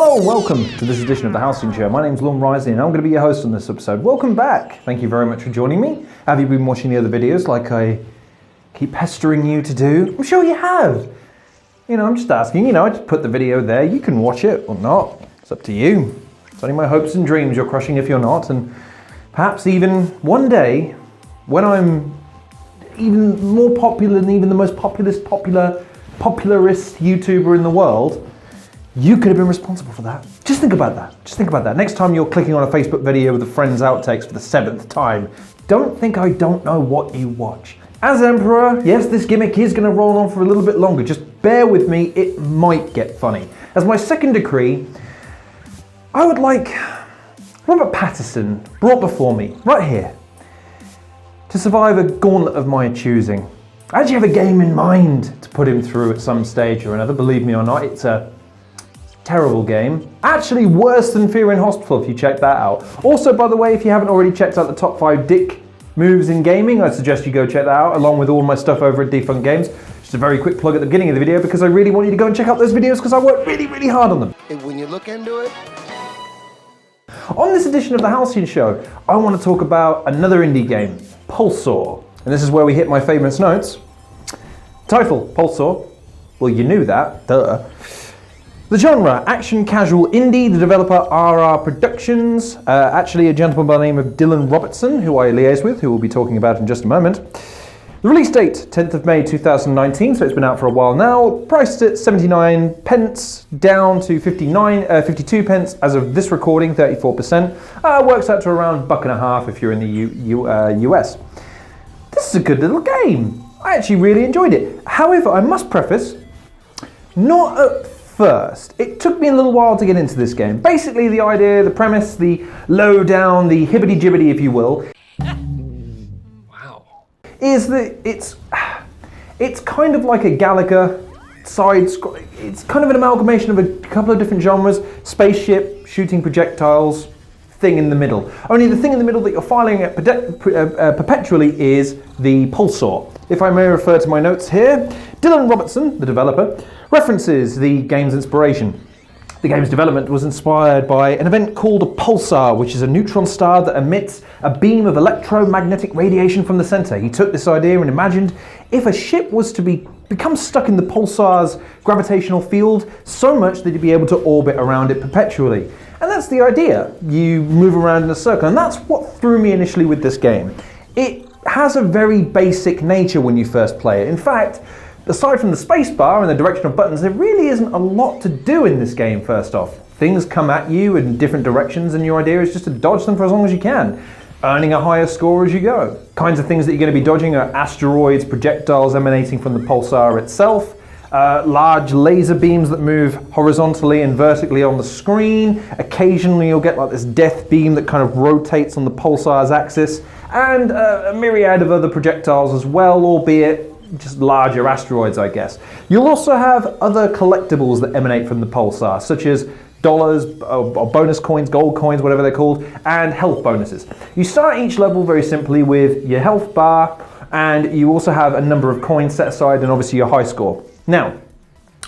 Hello, welcome to this edition of the Halcyon Show. My name's Lon Rising and I'm going to be your host on this episode. Welcome back. Thank you very much for joining me. Have you been watching the other videos like I keep pestering you to do? I'm sure you have. You know, I'm just asking, I just put the video there. You can watch it or not. It's up to you. It's only my hopes and dreams you're crushing if you're not. And perhaps even one day, when I'm even more popular than even the most popularist YouTuber in the world, you could have been responsible for that. Just think about that. Just think about that. Next time you're clicking on a Facebook video with a friend's outtakes for the 7th time, don't think I don't know what you watch. As Emperor, yes, this gimmick is going to roll on for a little bit longer. Just bear with me, it might get funny. As my second decree, I would like Robert Pattinson brought before me, right here, to survive a gauntlet of my choosing. I actually have a game in mind to put him through at some stage or another, believe me or not. It's a terrible game. Actually worse than Fear in Hospital if you check that out. Also, by the way, if you haven't already checked out the top 5 dick moves in gaming, I suggest you go check that out along with all my stuff over at Defunct Games. Just a very quick plug at the beginning of the video because I really want you to go and check out those videos because I work really, really hard on them. And when you look into it. On this edition of the Halcyon Show, I want to talk about another indie game, Pulsor. And this is where we hit my famous notes. Title, Pulsor. Well, you knew that, duh. The genre, action casual indie, the developer RR Productions, actually a gentleman by the name of Dylan Robertson, who I liaise with, who we'll be talking about in just a moment. The release date, 10th of May 2019, so it's been out for a while now, priced at 79 pence, down to 52 pence as of this recording, 34%, works out to around $1.50 if you're in the US. This is a good little game. I actually really enjoyed it. However, I must preface, not at first. It took me a little while to get into this game. Basically, the idea, the premise, the lowdown, the hibbity-jibbity, if you will, wow, is that it's kind of like a Galaga it's kind of an amalgamation of a couple of different genres, spaceship, shooting projectiles, thing in the middle. Only the thing in the middle that you're firing at perpetually is the Pulsor. If I may refer to my notes here, Dylan Robertson, the developer, references the game's inspiration. The game's development was inspired by an event called a Pulsar, which is a neutron star that emits a beam of electromagnetic radiation from the center. He took this idea and imagined if a ship was to become stuck in the Pulsar's gravitational field so much that you'd be able to orbit around it perpetually. And that's the idea. You move around in a circle, and that's what threw me initially with this game. It has a very basic nature when you first play it. In fact, aside from the spacebar and the directional buttons, there really isn't a lot to do in this game, first off. Things come at you in different directions, and your idea is just to dodge them for as long as you can, earning a higher score as you go. Kinds of things that you're going to be dodging are asteroids, projectiles emanating from the Pulsar itself, large laser beams that move horizontally and vertically on the screen. Occasionally you'll get like this death beam that kind of rotates on the Pulsar's axis, and a myriad of other projectiles as well, albeit just larger asteroids, I guess. You'll also have other collectibles that emanate from the Pulsar, such as dollars, or bonus coins, gold coins, whatever they're called, and health bonuses. You start each level very simply with your health bar, and you also have a number of coins set aside and obviously your high score. Now,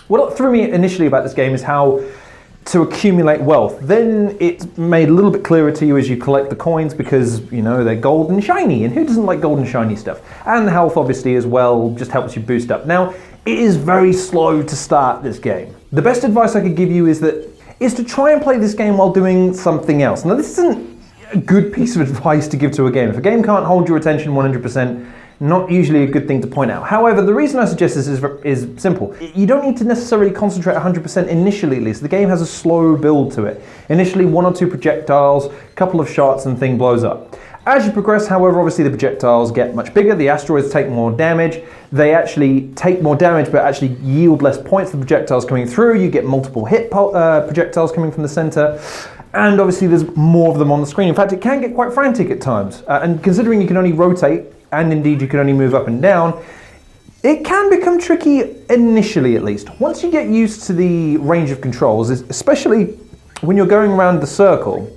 what threw me initially about this game is how to accumulate wealth. Then it's made a little bit clearer to you as you collect the coins because, they're gold and shiny, and who doesn't like gold and shiny stuff? And the health obviously as well just helps you boost up. Now, it is very slow to start this game. The best advice I could give you is to try and play this game while doing something else. Now, this isn't a good piece of advice to give to a game. If a game can't hold your attention 100%, not usually a good thing to point out. However, the reason I suggest this is simple. You don't need to necessarily concentrate 100% initially, at least. The game has a slow build to it. Initially, 1 or 2 projectiles, a couple of shots, and thing blows up. As you progress, however, obviously the projectiles get much bigger, the asteroids take more damage, they actually take more damage but actually yield less points for the projectiles coming through, you get multiple hit projectiles coming from the center, and obviously there's more of them on the screen. In fact, it can get quite frantic at times, and considering you can only rotate, and indeed you can only move up and down, it can become tricky initially at least. Once you get used to the range of controls, especially when you're going around the circle,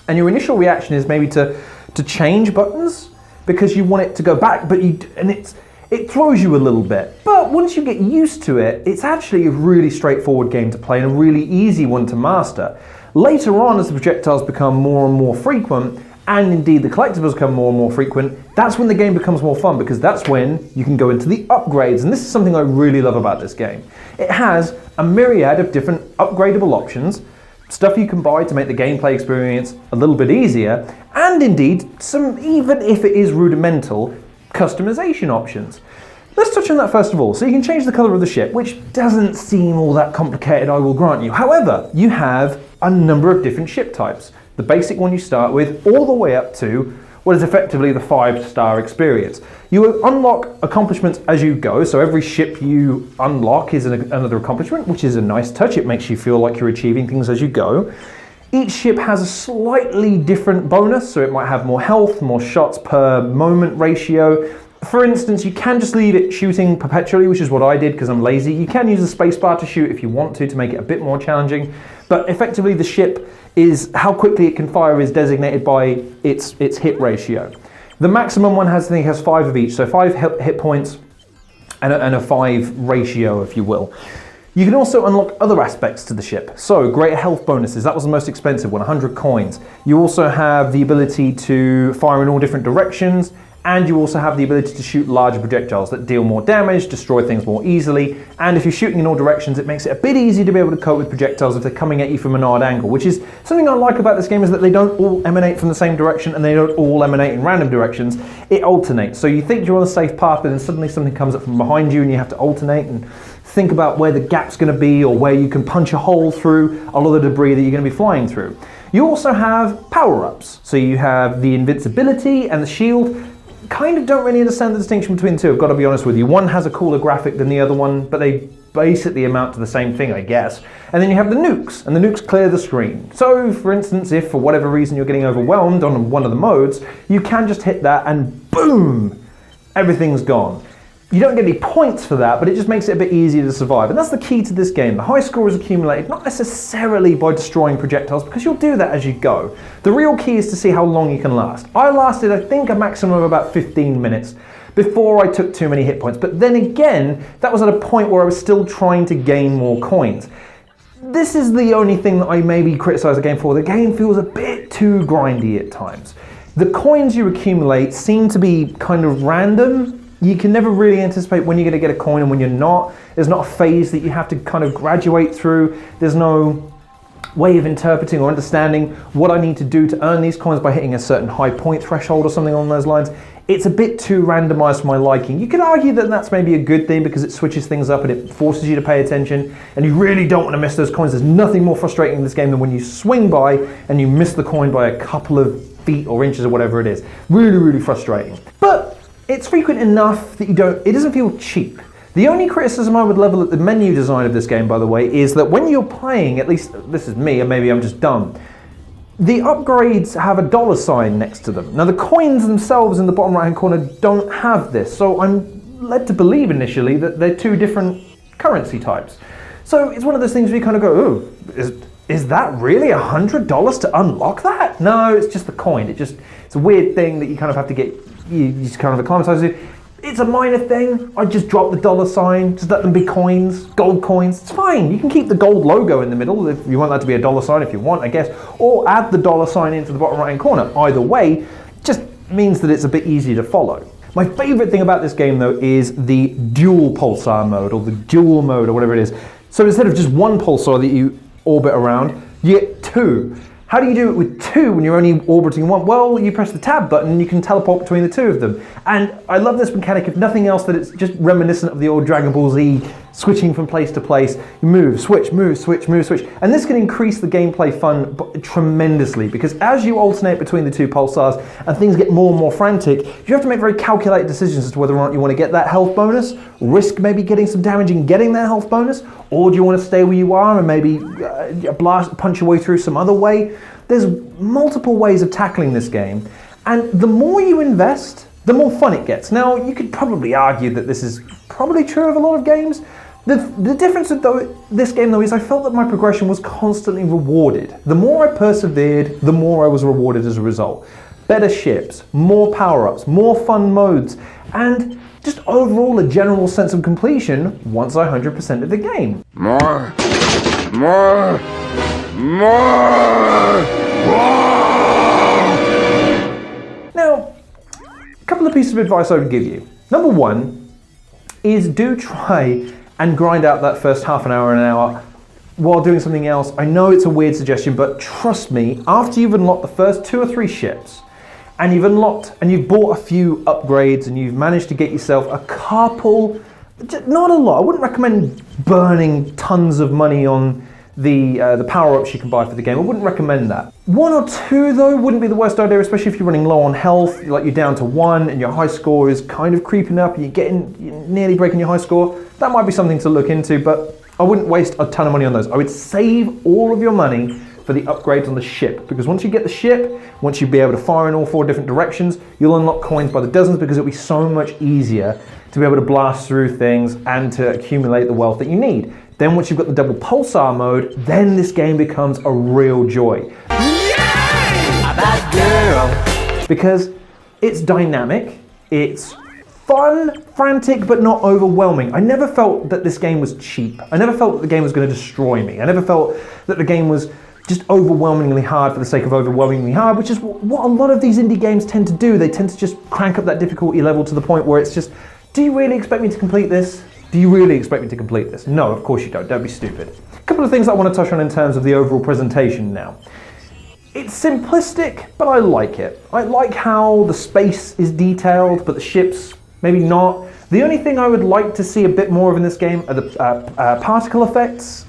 and your initial reaction is maybe to change buttons because you want it to go back, but it's it throws you a little bit. But once you get used to it, it's actually a really straightforward game to play and a really easy one to master. Later on, as the projectiles become more and more frequent, and indeed the collectibles become more and more frequent, that's when the game becomes more fun, because that's when you can go into the upgrades. And this is something I really love about this game. It has a myriad of different upgradable options, stuff you can buy to make the gameplay experience a little bit easier, and indeed some, even if it is rudimental, customization options. Let's touch on that first of all. So you can change the colour of the ship, which doesn't seem all that complicated, I will grant you. However, you have a number of different ship types. The basic one you start with, all the way up to what is effectively the 5-star experience. You will unlock accomplishments as you go, so every ship you unlock is another accomplishment, which is a nice touch. It makes you feel like you're achieving things as you go. Each ship has a slightly different bonus, so it might have more health, more shots per moment ratio. For instance, you can just leave it shooting perpetually, which is what I did because I'm lazy. You can use the spacebar to shoot if you want to make it a bit more challenging, but effectively the ship is how quickly it can fire is designated by its hit ratio. The maximum one has, I think, has 5 of each, so 5 hit points and a 5 ratio, if you will. You can also unlock other aspects to the ship. So greater health bonuses, that was the most expensive one, 100 coins. You also have the ability to fire in all different directions, and you also have the ability to shoot larger projectiles that deal more damage, destroy things more easily, and if you're shooting in all directions, it makes it a bit easier to be able to cope with projectiles if they're coming at you from an odd angle, which is something I like about this game, is that they don't all emanate from the same direction and they don't all emanate in random directions. It alternates. So you think you're on a safe path, but then suddenly something comes up from behind you and you have to alternate and think about where the gap's going to be or where you can punch a hole through a lot of the debris that you're going to be flying through. You also have power-ups. So you have the invincibility and the shield. Kind of don't really understand the distinction between the two, I've got to be honest with you. One has a cooler graphic than the other one, but they basically amount to the same thing, I guess. And then you have the nukes, and the nukes clear the screen. So, for instance, if for whatever reason you're getting overwhelmed on one of the modes, you can just hit that and boom, everything's gone. You don't get any points for that, but it just makes it a bit easier to survive. And that's the key to this game. The high score is accumulated not necessarily by destroying projectiles, because you'll do that as you go. The real key is to see how long you can last. I lasted, I think, a maximum of about 15 minutes before I took too many hit points. But then again, that was at a point where I was still trying to gain more coins. This is the only thing that I maybe criticize the game for. The game feels a bit too grindy at times. The coins you accumulate seem to be kind of random. You can never really anticipate when you're going to get a coin and when you're not. There's not a phase that you have to kind of graduate through. There's no way of interpreting or understanding what I need to do to earn these coins by hitting a certain high point threshold or something along those lines. It's a bit too randomized for my liking. You could argue that that's maybe a good thing because it switches things up and it forces you to pay attention, and you really don't want to miss those coins. There's nothing more frustrating in this game than when you swing by and you miss the coin by a couple of feet or inches or whatever it is. Really, really frustrating. But it's frequent enough that it doesn't feel cheap. The only criticism I would level at the menu design of this game, by the way, is that when you're playing, at least this is me, and maybe I'm just dumb, the upgrades have a dollar sign next to them. Now the coins themselves in the bottom right hand corner don't have this, so I'm led to believe initially that they're two different currency types. So it's one of those things where you kind of go, oh, is that really $100 to unlock that? No, it's just the coin. It's a weird thing that you kind of have to get, you just kind of acclimatize to. It's a minor thing. I just drop the dollar sign, just let them be coins, gold coins. It's fine. You can keep the gold logo in the middle if you want that to be a dollar sign if you want, I guess, or add the dollar sign into the bottom right hand corner. Either way, just means that it's a bit easier to follow. My favorite thing about this game though is the dual pulsar mode, or the dual mode, or whatever it is. So instead of just one pulsar that you orbit around, you get two. How do you do it with two when you're only orbiting one? Well, you press the tab button and you can teleport between the two of them. And I love this mechanic, if nothing else, that it's just reminiscent of the old Dragon Ball Z, switching from place to place. You move, switch, move, switch, move, switch. And this can increase the gameplay fun tremendously, because as you alternate between the two pulsars and things get more and more frantic, you have to make very calculated decisions as to whether or not you want to get that health bonus, risk maybe getting some damage and getting that health bonus, or do you want to stay where you are and maybe punch your way through some other way? There's multiple ways of tackling this game, and the more you invest, the more fun it gets. Now, you could probably argue that this is probably true of a lot of games. The difference with this game though is I felt that my progression was constantly rewarded. The more I persevered, the more I was rewarded as a result. better ships, more power-ups, more fun modes, and just overall a general sense of completion once I 100%ed the game. More. Now, a couple of pieces of advice I would give you. Number one is do try and grind out that first half an hour while doing something else. I know it's a weird suggestion, but trust me, after you've unlocked the first 2 or 3 ships, and you've bought a few upgrades, and you've managed to get yourself a couple, not a lot. I wouldn't recommend burning tons of money on the power-ups you can buy for the game. I wouldn't recommend that. 1 or 2 though wouldn't be the worst idea, especially if you're running low on health, like you're down to 1 and your high score is kind of creeping up and you're nearly breaking your high score. That might be something to look into, but I wouldn't waste a ton of money on those. I would save all of your money for the upgrades on the ship, because once you get the ship, once you'll be able to fire in all 4 different directions, you'll unlock coins by the dozens, because it'll be so much easier to be able to blast through things and to accumulate the wealth that you need. Then once you've got the double pulsar mode, then this game becomes a real joy. Yay! A bad girl. Because it's dynamic, it's fun, frantic, but not overwhelming. I never felt that this game was cheap. I never felt that the game was going to destroy me. I never felt that the game was just overwhelmingly hard for the sake of overwhelmingly hard, which is what a lot of these indie games tend to do. They tend to just crank up that difficulty level to the point where it's just, do you really expect me to complete this? Do you really expect me to complete this? No, of course you don't. Don't be stupid. A couple of things I want to touch on in terms of the overall presentation now. It's simplistic, but I like it. I like how the space is detailed, but the ships, maybe not. The only thing I would like to see a bit more of in this game are the particle effects.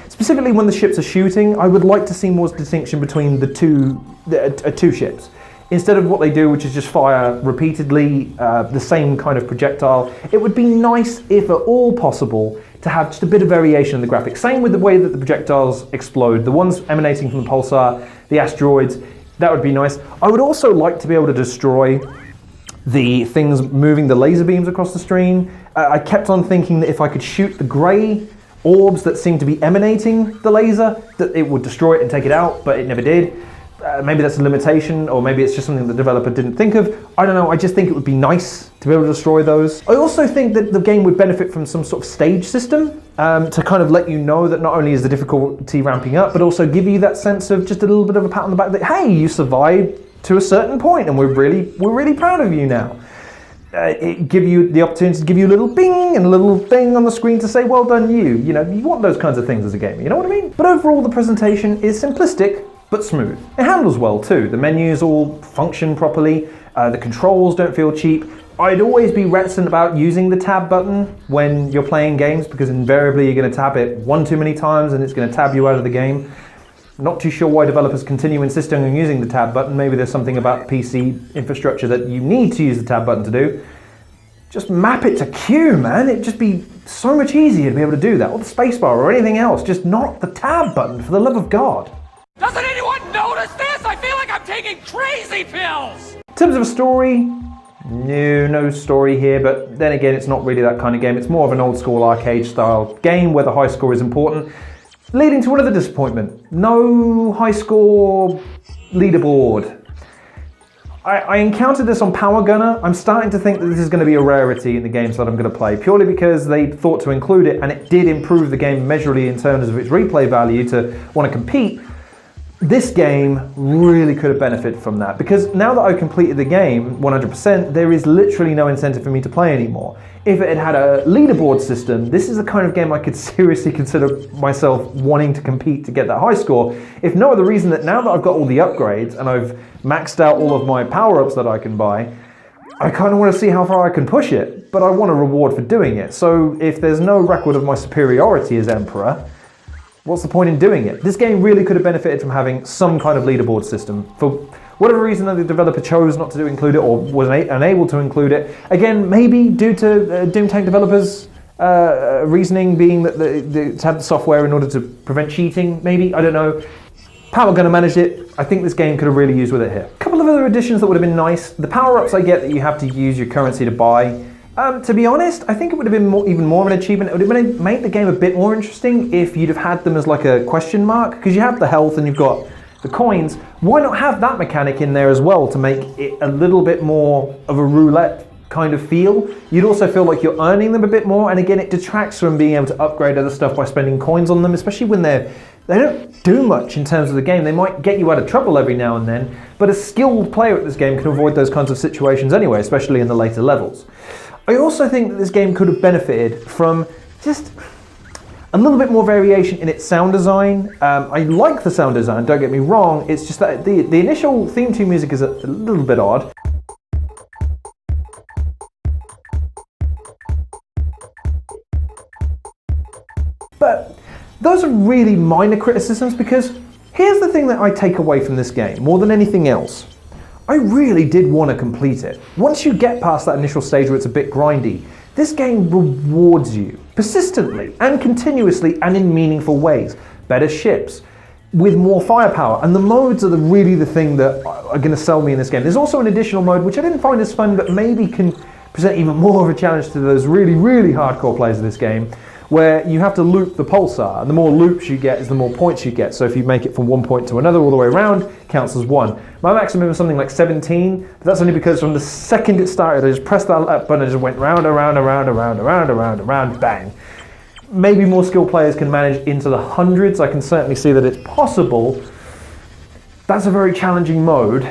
Specifically when the ships are shooting, I would like to see more distinction between the two ships. Instead of what they do, which is just fire repeatedly the same kind of projectile, it would be nice, if at all possible, to have just a bit of variation in the graphics. Same with the way that the projectiles explode. The ones emanating from the pulsar, the asteroids, that would be nice. I would also like to be able to destroy the things moving the laser beams across the screen. I kept on thinking that if I could shoot the grey orbs that seem to be emanating the laser, that it would destroy it and take it out, but it never did. Maybe that's a limitation, or maybe it's just something the developer didn't think of. I don't know, I just think it would be nice to be able to destroy those. I also think that the game would benefit from some sort of stage system to kind of let you know that not only is the difficulty ramping up, but also give you that sense of just a little bit of a pat on the back that, hey, you survived to a certain point and we're really proud of you now. It give you the opportunity to give you a little bing and a little thing on the screen to say, well done you. You know, you want those kinds of things as a gamer, you know what I mean? But overall the presentation is simplistic, but smooth. It handles well too. The menus all function properly. The controls don't feel cheap. I'd always be reticent about using the tab button when you're playing games, because invariably you're going to tap it one too many times and it's going to tab you out of the game. Not too sure why developers continue insisting on using the tab button. Maybe there's something about the PC infrastructure that you need to use the tab button to do. Just map it to Q, man. It'd just be so much easier to be able to do that. Or the spacebar or anything else. Just not the tab button, for the love of God. Doesn't anyone notice this? I feel like I'm taking crazy pills! In terms of a story, no story here, but then again, it's not really that kind of game. It's more of an old school arcade style game where the high score is important, leading to another disappointment. No high score leaderboard. I encountered this on Power Gunner. I'm starting to think that this is going to be a rarity in the games that I'm going to play, purely because they thought to include it, and it did improve the game measurably in terms of its replay value to want to compete. This game really could have benefited from that, because now that I've completed the game 100%, there is literally no incentive for me to play anymore. If it had had a leaderboard system, this is the kind of game I could seriously consider myself wanting to compete to get that high score, if no other reason that now that I've got all the upgrades and I've maxed out all of my power-ups that I can buy, I kind of want to see how far I can push it, but I want a reward for doing it. So if there's no record of my superiority as Emperor, what's the point in doing it? This game really could have benefited from having some kind of leaderboard system. For whatever reason that the developer chose not to include it, or was unable to include it, again, maybe due to Doomtank developers' reasoning being that to have the software in order to prevent cheating, maybe, I don't know. Power Gunner managed it. I think this game could have really used with it here. A couple of other additions that would have been nice. The power-ups, I get that you have to use your currency to buy. To be honest, I think it would have been even more of an achievement. It would have made the game a bit more interesting if you'd have had them as like a question mark, because you have the health and you've got the coins, why not have that mechanic in there as well to make it a little bit more of a roulette kind of feel? You'd also feel like you're earning them a bit more, and again, it detracts from being able to upgrade other stuff by spending coins on them, especially when they don't do much in terms of the game. They might get you out of trouble every now and then, but a skilled player at this game can avoid those kinds of situations anyway, especially in the later levels. I also think that this game could have benefited from just a little bit more variation in its sound design. I like the sound design, don't get me wrong, it's just that the initial theme tune music is a little bit odd. But those are really minor criticisms, because here's the thing that I take away from this game more than anything else. I really did want to complete it. Once you get past that initial stage where it's a bit grindy, this game rewards you persistently and continuously and in meaningful ways. Better ships, with more firepower, and the modes are really the thing that are going to sell me in this game. There's also an additional mode which I didn't find as fun, but maybe can present even more of a challenge to those really, really hardcore players of this game, where you have to loop the pulsar, and the more loops you get is the more points you get. So if you make it from one point to another all the way around, counts as one. My maximum was something like 17, but that's only because from the second it started, I just pressed that button and just went round, around, around, around, around, around, around, bang. Maybe more skilled players can manage into the hundreds. I can certainly see that it's possible. That's a very challenging mode,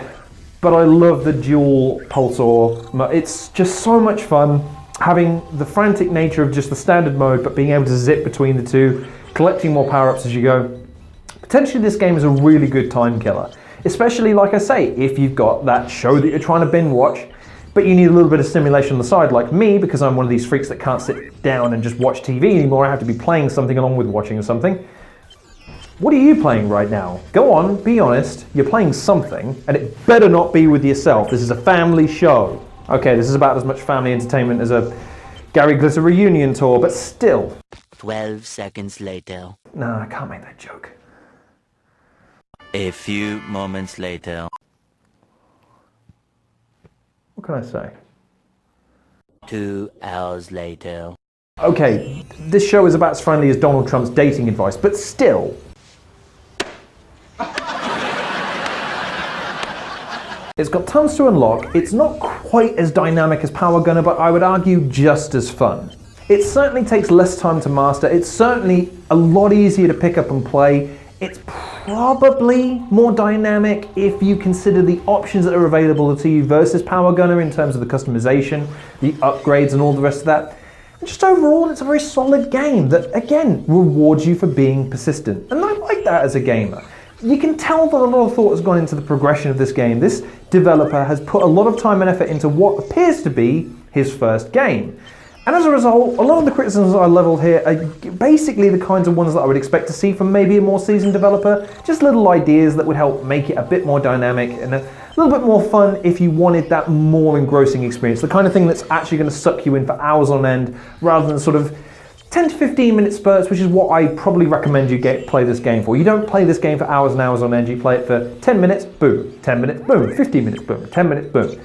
but I love the dual pulsar. It's just so much fun. Having the frantic nature of just the standard mode, but being able to zip between the two, collecting more power-ups as you go. Potentially this game is a really good time killer. Especially, like I say, if you've got that show that you're trying to binge watch, but you need a little bit of stimulation on the side, like me, because I'm one of these freaks that can't sit down and just watch TV anymore. I have to be playing something along with watching something. What are you playing right now? Go on, be honest. You're playing something, and it better not be with yourself. This is a family show. Okay, this is about as much family entertainment as a Gary Glitter reunion tour, but still. 12 seconds later. No, I can't make that joke. A few moments later. What can I say? 2 hours later. Okay, this show is about as friendly as Donald Trump's dating advice, but still. It's got tons to unlock. It's not quite as dynamic as Power Gunner, but I would argue just as fun. It certainly takes less time to master. It's certainly a lot easier to pick up and play. It's probably more dynamic if you consider the options that are available to you versus Power Gunner in terms of the customization, the upgrades and all the rest of that. And just overall, it's a very solid game that, again, rewards you for being persistent. And I like that as a gamer. You can tell that a lot of thought has gone into the progression of this game. This developer has put a lot of time and effort into what appears to be his first game. And as a result, a lot of the criticisms I leveled here are basically the kinds of ones that I would expect to see from maybe a more seasoned developer. Just little ideas that would help make it a bit more dynamic and a little bit more fun if you wanted that more engrossing experience. The kind of thing that's actually going to suck you in for hours on end rather than sort of 10 to 15 minute spurts, which is what I probably recommend you play this game for. You don't play this game for hours and hours on end, you play it for 10 minutes, boom, 10 minutes, boom, 15 minutes, boom, 10 minutes, boom.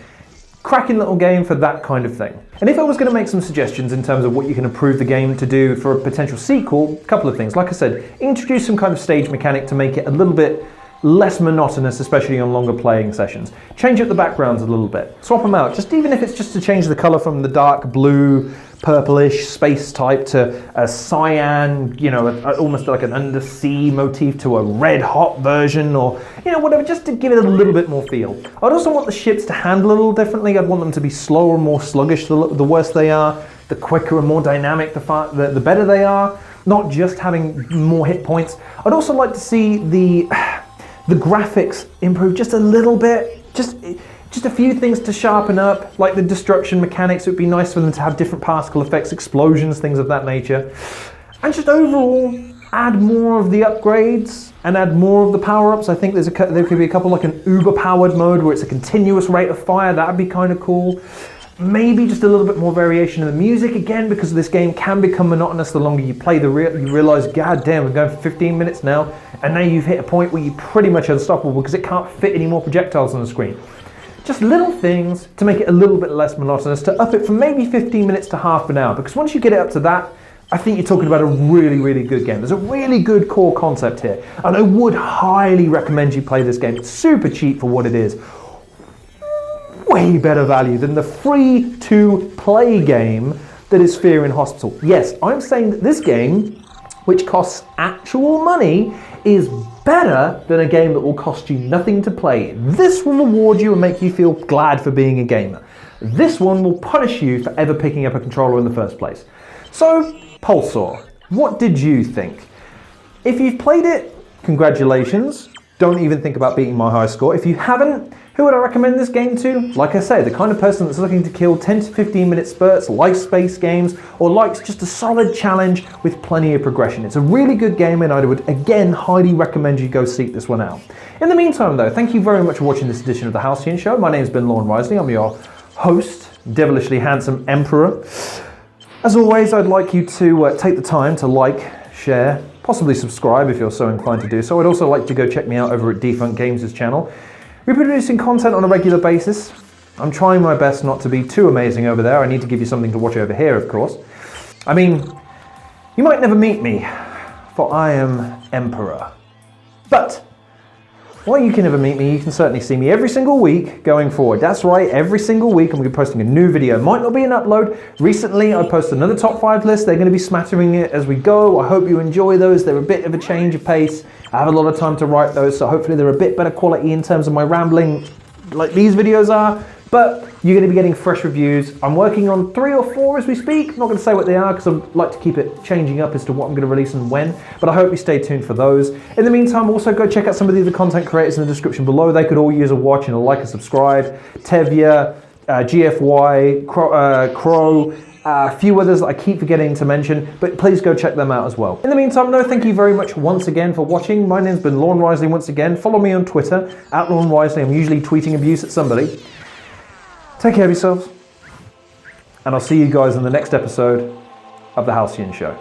Cracking little game for that kind of thing. And if I was going to make some suggestions in terms of what you can improve the game to do for a potential sequel, a couple of things. Like I said, introduce some kind of stage mechanic to make it a little bit less monotonous, especially on longer playing sessions. Change up the backgrounds a little bit. Swap them out, just even if it's just to change the color from the dark blue, purplish space type to a cyan, you know, almost like an undersea motif to a red hot version, or, you know, whatever, just to give it a little bit more feel. I'd also want the ships to handle a little differently. I'd want them to be slower and more sluggish the worse they are, the quicker and more dynamic the better they are, not just having more hit points. I'd also like to see the graphics improve just a little bit, just a few things to sharpen up, like the destruction mechanics. It would be nice for them to have different particle effects, explosions, things of that nature. And just overall, add more of the upgrades and add more of the power-ups. I think there could be a couple, like an uber-powered mode where it's a continuous rate of fire. That'd be kind of cool. Maybe just a little bit more variation in the music, again, because this game can become monotonous the longer you play. You realize, god damn, we're going for 15 minutes now, and now you've hit a point where you're pretty much unstoppable because it can't fit any more projectiles on the screen. Just little things to make it a little bit less monotonous, to up it from maybe 15 minutes to half an hour, because once you get it up to that, I think you're talking about a really, really good game. There's a really good core concept here, and I would highly recommend you play this game. It's super cheap for what it is. Way better value than the free-to-play game that is Fear in Hospital. Yes, I'm saying that this game, which costs actual money, is better than a game that will cost you nothing to play. This will reward you and make you feel glad for being a gamer. This one will punish you for ever picking up a controller in the first place. So, Pulsor, what did you think? If you've played it, congratulations. Don't even think about beating my high score. If you haven't, who would I recommend this game to? Like I say, the kind of person that's looking to kill 10 to 15 minute spurts, likes space games, or likes just a solid challenge with plenty of progression. It's a really good game, and I would again highly recommend you go seek this one out. In the meantime though, thank you very much for watching this edition of the Halcyon Show. My name's been Lorne Risley. I'm your host, devilishly handsome emperor. As always, I'd like you to take the time to like, share, possibly subscribe if you're so inclined to do so. I'd also like to go check me out over at Defunct Games' channel. We're producing content on a regular basis. I'm trying my best not to be too amazing over there. I need to give you something to watch over here, of course. I mean, you might never meet me, for I am Emperor. But while you can never meet me, you can certainly see me every single week going forward. That's right, every single week I'm going to be posting a new video. It might not be an upload. Recently I posted another top 5 list. They're going to be smattering it as we go. I hope you enjoy those. They're a bit of a change of pace. I have a lot of time to write those, so hopefully they're a bit better quality in terms of my rambling like these videos are. But you're going to be getting fresh reviews. I'm working on 3 or 4 as we speak. I'm not going to say what they are because I'd like to keep it changing up as to what I'm going to release and when. But I hope you stay tuned for those. In the meantime, also go check out some of the other content creators in the description below. They could all use a watch and a like and subscribe. Tevya, GFY, Crow, a few others that I keep forgetting to mention, but please go check them out as well. In the meantime though, thank you very much once again for watching. My name's been Lorne Risley once again. Follow me on Twitter, @LorneRisley. I'm usually tweeting abuse at somebody. Take care of yourselves, and I'll see you guys in the next episode of The Halcyon Show.